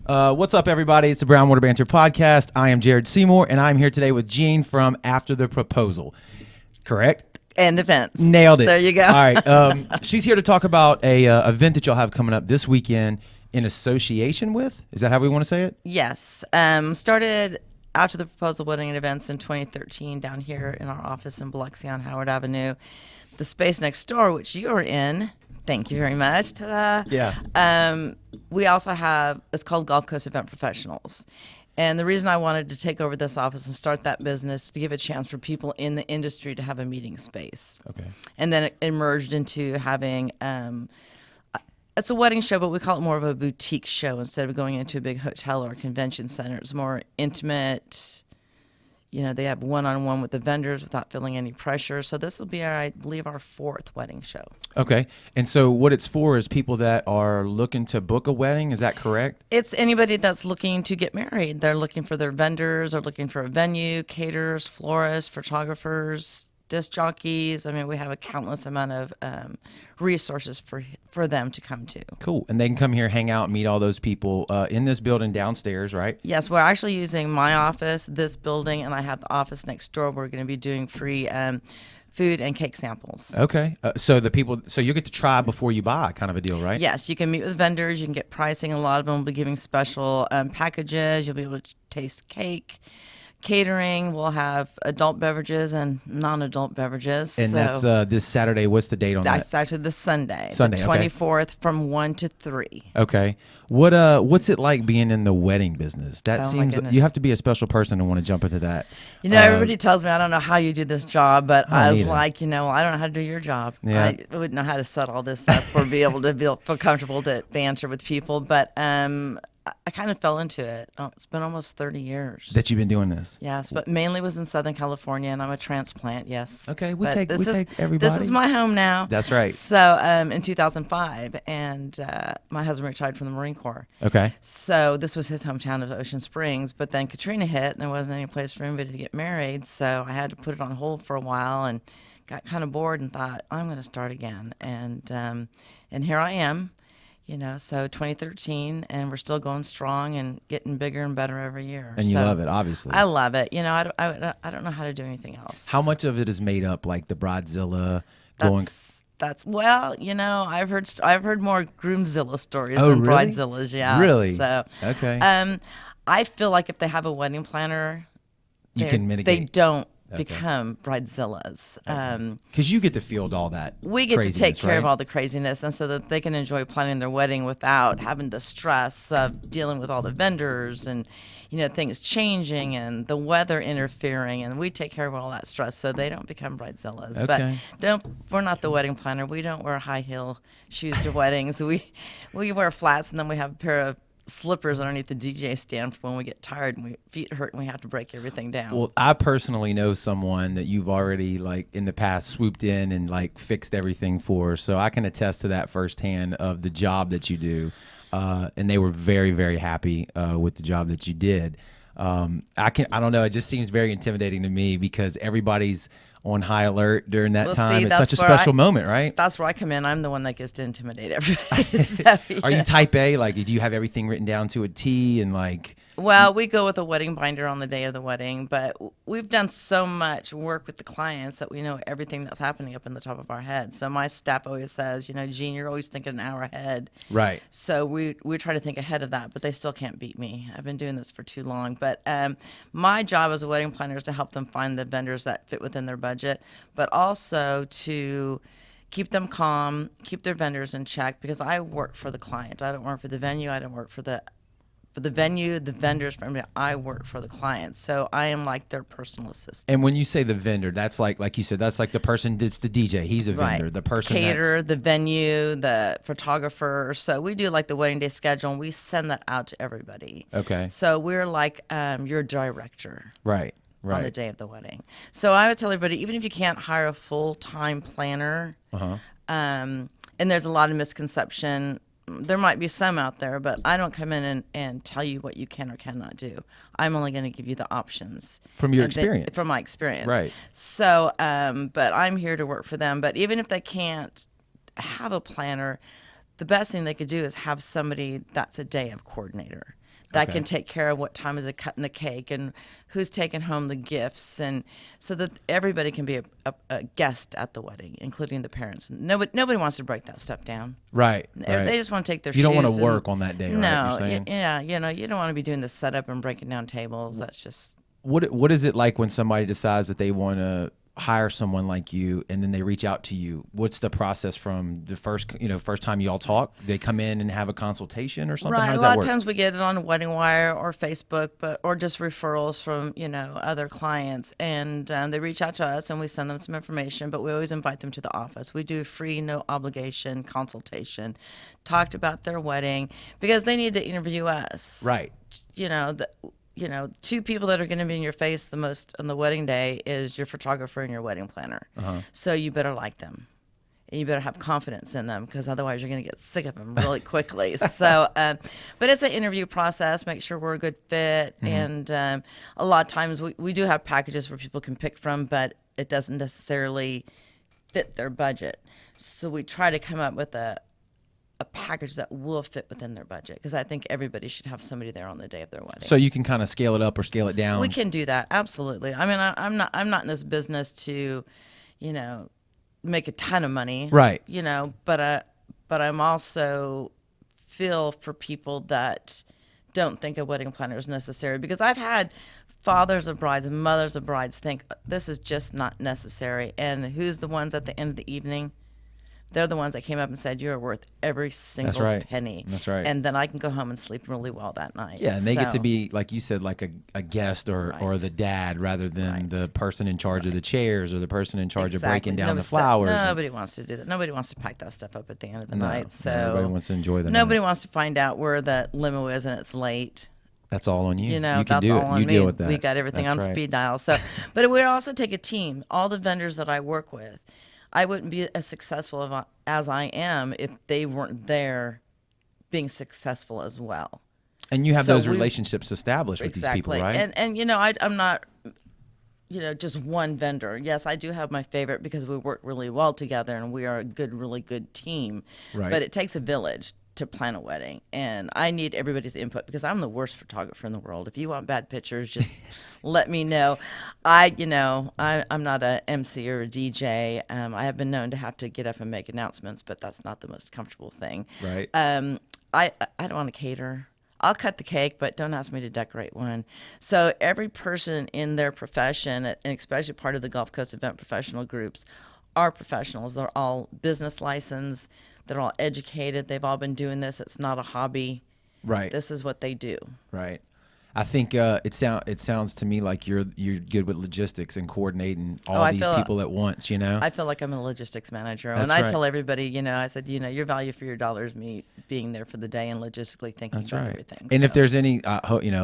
What's up, everybody? It's the Brownwater Banter podcast. I am Jared Seymour, and I'm here today with Jean from After the Proposal. Correct? And events. Nailed it. There you go. All right. She's here to talk about a event that y'all have coming up this weekend in association with. Is that how we want to say it? Yes. Started After the Proposal wedding and events in 2013 down here in our office in Biloxi on Howard Avenue. The space next door, which you are in. Thank you very much. Ta-da. Yeah. We also have, it's called Gulf Coast Event Professionals. And the reason I wanted to take over this office and start that business is to give a chance for people in the industry to have a meeting space. Okay. And then it emerged into having, it's a wedding show, but we call it more of a boutique show instead of going into a big hotel or convention center. It's more intimate. You know, they have one-on-one with the vendors without feeling any pressure. So this will be, I believe, our fourth wedding show. Okay. And so what it's for is people that are looking to book a wedding. Is that correct? It's anybody that's looking to get married. They're looking for their vendors, they're looking for a venue, caterers, florists, photographers, disc jockeys. I mean, we have a countless amount of resources for them to come to. Cool. And they can come here, hang out, meet all those people in this building downstairs, right? Yes, we're actually using my office, this building, and I have the office next door. We're going to be doing free food and cake samples. Okay. So you get to try before you buy, kind of a deal, right? Yes, you can meet with vendors. You can get pricing. A lot of them will be giving special packages. You'll be able to taste cake. Catering, we'll have adult beverages and non-adult beverages. And that's this Saturday. What's the date on that? That's actually this Sunday, Sunday, the 24th from 1 to 3. Okay. What's it like being in the wedding business? That Oh, my seems goodness. you have to be a special person to want to jump into that. You know, everybody tells me I don't know how you do this job, but I was neither. like, I don't know how to do your job. Yeah. I wouldn't know how to set all this up or be able to feel comfortable to banter with people, but I kind of fell into it. It's been almost 30 years. That you've been doing this. Yes, but mainly was in Southern California, and I'm a transplant, yes. Okay, we But take everybody. This is my home now. That's right. So in 2005, and my husband retired from the Marine Corps. Okay. So this was his hometown of Ocean Springs, but then Katrina hit, and there wasn't any place for anybody to get married, so I had to put it on hold for a while, and got kind of bored and thought, I'm going to start again. And here I am. So 2013, and we're still going strong and getting bigger and better every year. And you love it, obviously. I love it. I don't know how to do anything else. How much of it is made up, like the Bridezilla going? That's well, I've heard more Groomzilla stories Oh, than really? Bridezillas. Yeah. Really? So Okay. I feel like if they have a wedding planner, You can mitigate. They don't Okay. become Bridezillas. Because you get to field all that. We get to take care of right? all the craziness, and so that they can enjoy planning their wedding without having the stress of dealing with all the vendors and things changing and the weather interfering, and we take care of all that stress so they don't become Bridezillas. Okay. But we're not the wedding planner. We don't wear high heel shoes to weddings. We wear flats, and then we have a pair of slippers underneath the DJ stand for when we get tired and feet hurt and we have to break everything down. Well, I personally know someone that you've already, like, in the past swooped in and, like, fixed everything for, so I can attest to that firsthand of the job that you do. And they were very, very happy with the job that you did. I don't know, it just seems very intimidating to me because everybody's on high alert during that time. It's such a special moment, right? That's where I come in. I'm the one that gets to intimidate everybody. So, yeah. Are you type A? Like, do you have everything written down to a T and like? Well, we go with a wedding binder on the day of the wedding, but we've done so much work with the clients that we know everything that's happening up in the top of our head. So my staff always says, Jean, you're always thinking an hour ahead. Right. So we try to think ahead of that, but they still can't beat me. I've been doing this for too long. But my job as a wedding planner is to help them find the vendors that fit within their budget, but also to keep them calm, keep their vendors in check, because I work for the client. I don't work for the venue. I don't work for the venue, the vendors, for me. I work for the client, so I am like their personal assistant. And when you say the vendor, that's like you said, that's like the person that's the DJ. He's a vendor. Right. The person caterer, the venue, the photographer. So we do like the wedding day schedule, and we send that out to everybody. Okay. So we're like your director. Right. On the day of the wedding. So I would tell everybody, even if you can't hire a full-time planner, and there's a lot of misconception. There might be some out there, but I don't come in and tell you what you can or cannot do. I'm only going to give you the options. From your experience. From my experience. Right. So, but I'm here to work for them. But even if they can't have a planner, the best thing they could do is have somebody that's a day of coordinator that Okay. can take care of what time is it cutting the cake and who's taking home the gifts, and so that everybody can be a guest at the wedding, including the parents. Nobody wants to break that stuff down. Right. They just want to take their You don't shoes want to and- work on that day, right? No, You're saying? yeah, you don't want to be doing the setup and breaking down tables. That's just What is it like when somebody decides that they want to hire someone like you and then they reach out to you? What's the process from the first time you all talk? They come in and have a consultation or something? How right. A does lot that of work? times we get it on Wedding Wire or Facebook, or just referrals from other clients, and they reach out to us and we send them some information. But we always invite them to the office. We do free, no obligation consultation, talked about their wedding because they need to interview us. Right. Two people that are going to be in your face the most on the wedding day is your photographer and your wedding planner. So you better like them. And you better have confidence in them, because otherwise you're going to get sick of them really quickly. So, but it's an interview process. Make sure we're a good fit. And a lot of times we do have packages where people can pick from, but it doesn't necessarily fit their budget. So we try to come up with a package that will fit within their budget, because I think everybody should have somebody there on the day of their wedding. So you can kind of scale it up or scale it down? We can do that, absolutely. I mean, I'm not in this business to, make a ton of money, Right. But I'm also feel for people that don't think a wedding planner is necessary, because I've had fathers of brides and mothers of brides think this is just not necessary, and who's the ones at the end of the evening? They're the ones that came up and said, you're worth every single right. penny. That's right. And then I can go home and sleep really well that night. Yeah, and they get to So- be, like you said, like a guest or Right. the dad, rather than Right. the person in charge of the chairs or the person in charge of Exactly. breaking down Nobody the flowers. and- Nobody wants to do that. Nobody wants to pack that stuff up at the end of the No, night. So everybody wants to enjoy the nobody night. wants to find out where the limo is and it's late. That's all on you. You know, you can that's do all it. on You me. deal with that. We got everything That's on right. speed dial. So, but we also take a team. All the vendors that I work with, I wouldn't be as successful as I am if they weren't there, being successful as well. And you have So those we- relationships established with these people, right? And I'm not, just one vendor. Yes, I do have my favorite, because we work really well together and we are a really good team. Right. But it takes a village to plan a wedding, and I need everybody's input, because I'm the worst photographer in the world. If you want bad pictures, just let me know. I'm not a MC or a DJ. I have been known to have to get up and make announcements, but that's not the most comfortable thing. Right. I don't want to cater. I'll cut the cake, but don't ask me to decorate one. So every person in their profession, and especially part of the Gulf Coast event professional groups, are professionals. They're all business licensed. They're all educated. They've all been doing this. It's not a hobby. Right. This is what they do. Right. I think it sounds to me like you're good with logistics and coordinating all I these feel- people at once. I feel like I'm a logistics manager. That's And I right. tell everybody, I said, your value for your dollar is me being there for the day and logistically thinking That's about right. everything. And if So- there's any,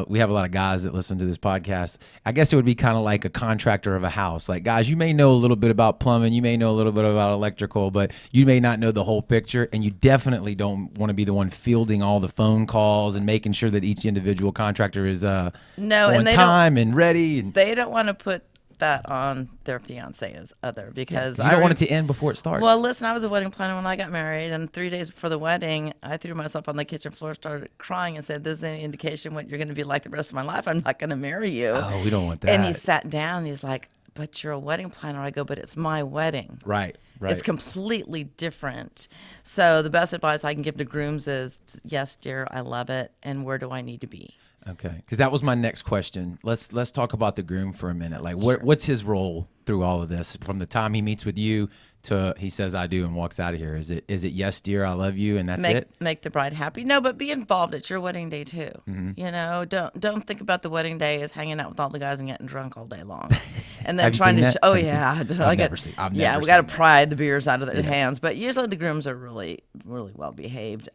we have a lot of guys that listen to this podcast. I guess it would be kind of like a contractor of a house. Like, guys, you may know a little bit about plumbing, you may know a little bit about electrical, but you may not know the whole picture. And you definitely don't want to be the one fielding all the phone calls and making sure that each individual contractor is No, on and they time and ready. And they don't want to put that on their fiancés either, because you don't want it to end before it starts. Well, listen, I was a wedding planner when I got married, and 3 days before the wedding, I threw myself on the kitchen floor, started crying, and said, "This is any indication what you're going to be like the rest of my life. I'm not going to marry you." Oh, we don't want that. And he sat down, and he's like, "But you're a wedding planner." I go, "But it's my wedding. Right. It's completely different." So the best advice I can give to grooms is, yes, dear, I love it, and where do I need to be? Okay, because that was my next question. Let's talk about the groom for a minute. Like, what's his role through all of this? From the time he meets with you to he says "I do" and walks out of here. Is it yes, dear, I love you, and that's it? Make the bride happy. No, but be involved at your wedding day too. Mm-hmm. Don't think about the wedding day as hanging out with all the guys and getting drunk all day long, and then Have you trying seen to. that? Oh Have you yeah, seen- I I've get- never seen- I've yeah, never we got to seen that. pry the beers out of their hands, but usually the grooms are really well behaved.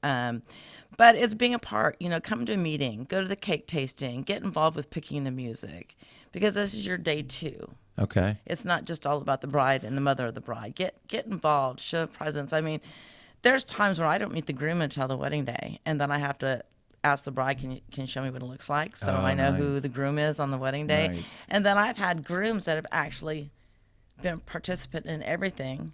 But it's being a part. Come to a meeting, go to the cake tasting, get involved with picking the music, because this is your day too. Okay. It's not just all about the bride and the mother of the bride. Get involved, show presence. I mean, there's times where I don't meet the groom until the wedding day, and then I have to ask the bride, can you show me what it looks like, so Oh, I know who nice. the groom is on the wedding day. Nice. And then I've had grooms that have actually been participant in everything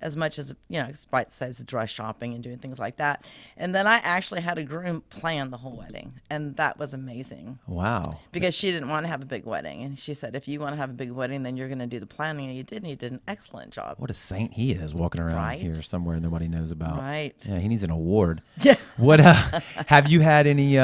as much as, besides dress shopping and doing things like that. And then I actually had a groom plan the whole wedding, and that was amazing. Wow. Because she didn't want to have a big wedding. And she said, if you want to have a big wedding, then you're going to do the planning. And he did an excellent job. What a saint he is, walking around here somewhere nobody knows about. Right. Yeah, he needs an award. Yeah. What have you had any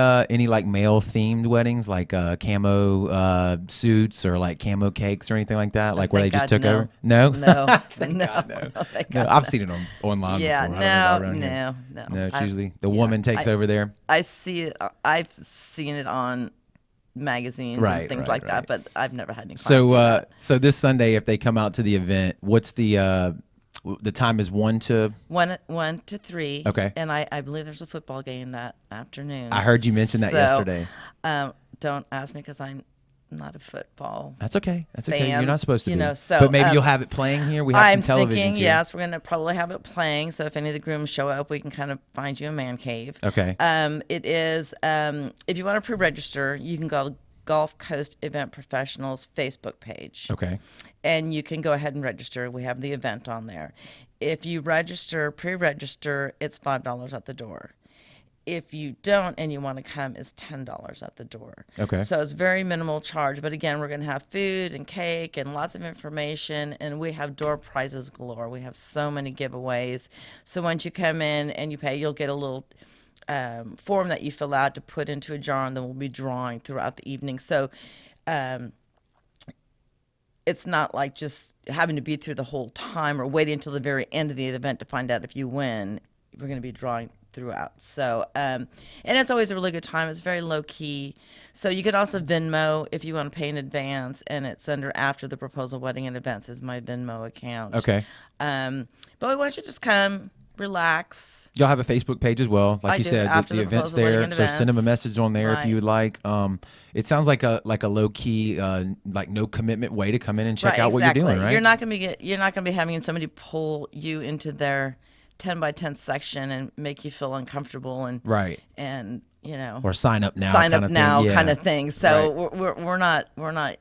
like male themed weddings, like camo suits or like camo cakes or anything like that? Like where they just took over? No. No. Thank no. God, no. No, thank No, God, I've no. seen it online Yeah, before. I don't know about around no. here. No, it's usually the Yeah, woman takes over there. I see it. I've seen it on magazines and things like that, but I've never had any clients do that. So this Sunday, if they come out to the event, what's the time is 1 to 3. Okay. And I believe there's a football game that afternoon. I heard you mention that yesterday. Don't ask me because I'm not a football. That's okay. That's okay. fan, You're not supposed to be. So, but maybe you'll have it playing here. We have I'm some televisions thinking, here. yes, we're going to probably have it playing. So if any of the grooms show up, we can kind of find you a man cave. Okay. It is, if you want to pre-register, you can go to Gulf Coast Event Professionals Facebook page. Okay. And you can go ahead and register. We have the event on there. If you pre-register, it's $5 at the door. If you don't and you want to come, it's $10 at the door. Okay. So it's very minimal charge. But again, we're going to have food and cake and lots of information, and we have door prizes galore. We have so many giveaways. So once you come in and you pay, you'll get a little form that you fill out to put into a jar, and then we'll be drawing throughout the evening. So it's not like just having to be through the whole time or waiting until the very end of the event to find out if you win. We're going to be drawing throughout. So, and it's always a really good time. It's very low key. So you could also Venmo if you want to pay in advance, and it's under After the Proposal Wedding and Events is my Venmo account. Okay. But we want you to just come, relax. Y'all have a Facebook page as well, like I you do, said. After The the event's Proposal Wedding there, and so send them a Events. message on there if you would like. It sounds like a low key, like no commitment way to come in and check out what you're doing, right? You're not going to be having somebody pull you into their 10 by 10 section and make you feel uncomfortable and or sign up now kind of thing. So Right. we're not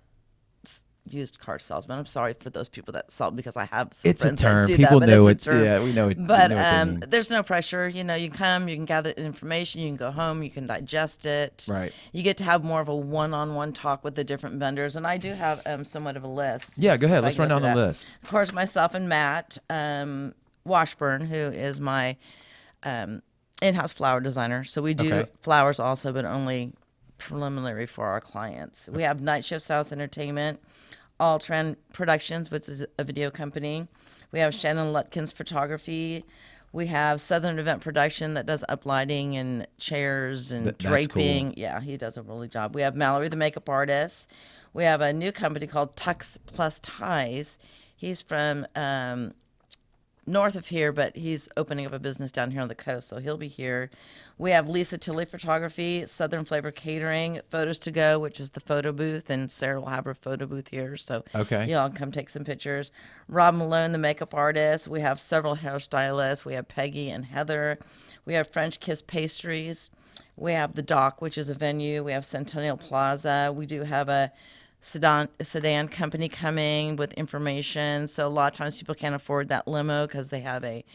used car salesman. I'm sorry for those people that sell, because I have some It's a friends term. that do People that, know it's it. a term. Yeah, we know it. But we know what they mean. there's no pressure. You can come, you can gather information, you can go home, you can digest it. Right. You get to have more of a one-on-one talk with the different vendors, and I do have somewhat of a list. Yeah, go ahead. If I Let's can run go down the through that. list. Of course, myself and Matt Washburn, who is my in-house flower designer. So we do flowers also, but only preliminary for our clients. We have Night Shift South Entertainment, All Trend Productions, which is a video company. We have Shannon Lutkins Photography. We have Southern Event Production that does uplighting and chairs and draping. Cool. Yeah, he does a really good job. We have Mallory, the makeup artist. We have a new company called Tux Plus Ties. He's from north of here, but he's opening up a business down here on the coast, so he'll be here. We have Lisa Tilley Photography, Southern Flavor Catering, Photos to Go, which is the photo booth, and Sarah will have her photo booth here, so y'all can come take some pictures. Rob Malone, the makeup artist. We have several hairstylists. We have Peggy and Heather. We have French Kiss Pastries. We have The Dock, which is a venue. We have Centennial Plaza. We do have a sedan company coming with information. So a lot of times people can't afford that limo because they have a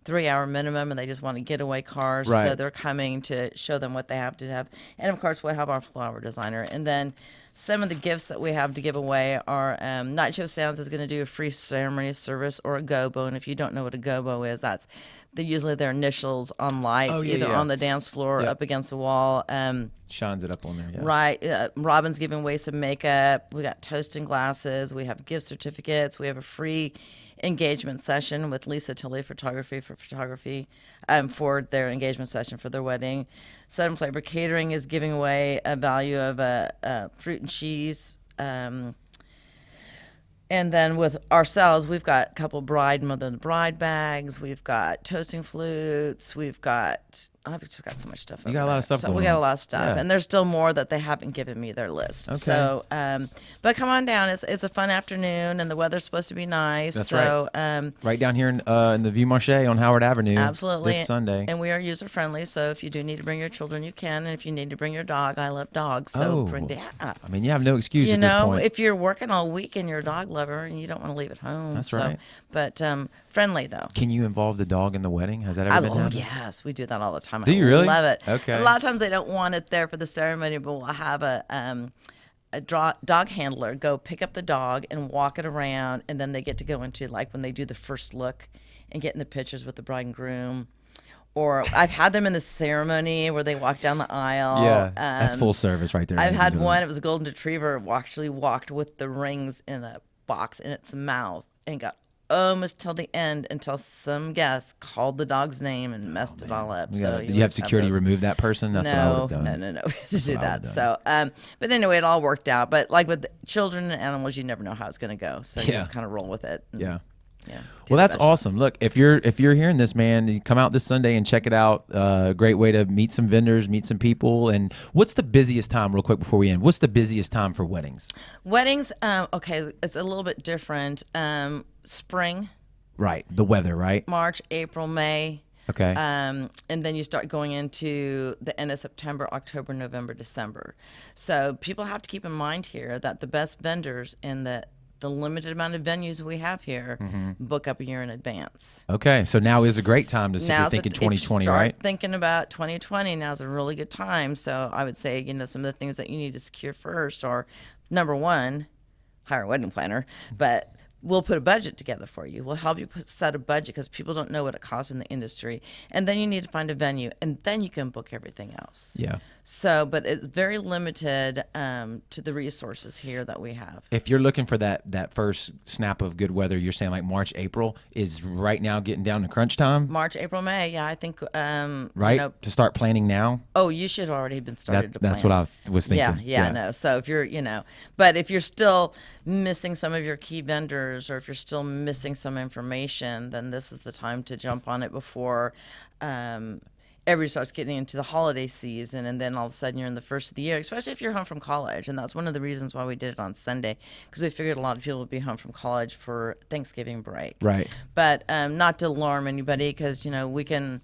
3-hour minimum and they just want a getaway car. Right. So they're coming to show them what they have to have. And of course, we'll have our flower designer. And then some of the gifts that we have to give away are Night Show Sounds is going to do a free ceremony service or a gobo. And if you don't know what a gobo is, that's usually their initials on lights, either on the dance floor or up against the wall. Shines it up on there, yeah. Right. Robin's giving away some makeup. We got toasting glasses. We have gift certificates. We have a free engagement session with Lisa Tilley Photography for their engagement session for their wedding. Southern Flavor Catering is giving away a value of a fruit and cheese. And then with ourselves, we've got a couple bride, mother and bride bags. We've got toasting flutes. We've got I've just got so much stuff. You got a lot of stuff So going we got on. a lot of stuff, Yeah. and there's still more that they haven't given me their list. Okay. So, but come on down. It's a fun afternoon, and the weather's supposed to be nice. That's so, right down here in the View Marche on Howard Avenue. Absolutely. This Sunday. And we are user friendly, so if you do need to bring your children, you can. And if you need to bring your dog, I love dogs, so bring that. I mean, you have no excuse You at this know, point. if you're working all week and you're a dog lover and you don't want to leave it home. That's so, right. But friendly, though. Can you involve the dog in the wedding? Has that ever been happening? Yes, we do that all the time. Do you really? Love it. Okay. A lot of times they don't want it there for the ceremony, but we'll have a dog handler go pick up the dog and walk it around, and then they get to go into, like, when they do the first look and get in the pictures with the bride and groom. Or I've had them in the ceremony where they walk down the aisle. Yeah, that's full service right there. I've ladies had and one. gentlemen. It was a golden retriever. Actually walked with the rings in a box in its mouth and got almost till the end until some guest called the dog's name and messed it all up. So Did you have security remove that person? That's what I would have done. No. We had to do what I that. would've So, but anyway, it all worked out. But like with children and animals, you never know how it's going to go. So you Yeah. just kind of roll with it. and, Yeah. Yeah. do Well, the that's best. awesome. Look, if you're hearing this, man, you come out this Sunday and check it out. Great way to meet some vendors, meet some people. And what's the busiest time, real quick before we end? What's the busiest time for weddings? Weddings, okay, it's a little bit different. Spring, Right, the weather, right? March, April, May. Okay. And then you start going into the end of September, October, November, December. So people have to keep in mind here that the best vendors in the limited amount of venues we have here book up a year in advance. Okay, so now is a great time to see if you're Now's thinking if you 2020, start right? thinking about 2020, now's a really good time. So I would say, some of the things that you need to secure first are, number one, hire a wedding planner, but we'll put a budget together for you. We'll help you set a budget because people don't know what it costs in the industry. And then you need to find a venue, and then you can book everything else. Yeah. So, but it's very limited to the resources here that we have. If you're looking for that first snap of good weather, you're saying like March, April is right now getting down to crunch time, March, April, May. Yeah, I think. right? To start planning now. Oh, you should already been started to plan. That's what I was thinking. Yeah, I know. So if you're, but if you're still missing some of your key vendors, or if you're still missing some information, then this is the time to jump on it before everybody starts getting into the holiday season, and then all of a sudden you're in the first of the year, especially if you're home from college. And that's one of the reasons why we did it on Sunday, because we figured a lot of people would be home from college for Thanksgiving break. Right. But not to alarm anybody, because, we can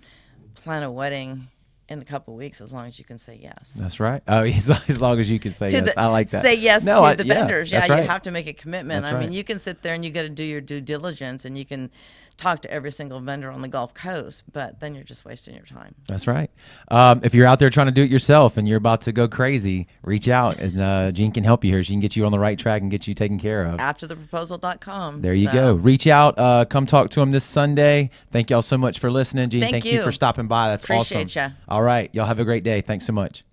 plan a wedding in a couple of weeks as long as you can say yes. That's right. Oh, as long as you can say yes. I like that. Say yes No, to the vendors. that's Yeah, right. you have to make a commitment. That's I mean, right. you can sit there and you got to do your due diligence, and you can talk to every single vendor on the Gulf Coast, but then you're just wasting your time. That's right. If you're out there trying to do it yourself and you're about to go crazy, reach out, and Jean can help you here. She can get you on the right track and get you taken care of. Aftertheproposal.com. There you go. Reach out. Come talk to him this Sunday. Thank y'all so much for listening. Jean, thank you for stopping by. That's Appreciate awesome. ya. All right. Y'all have a great day. Thanks so much.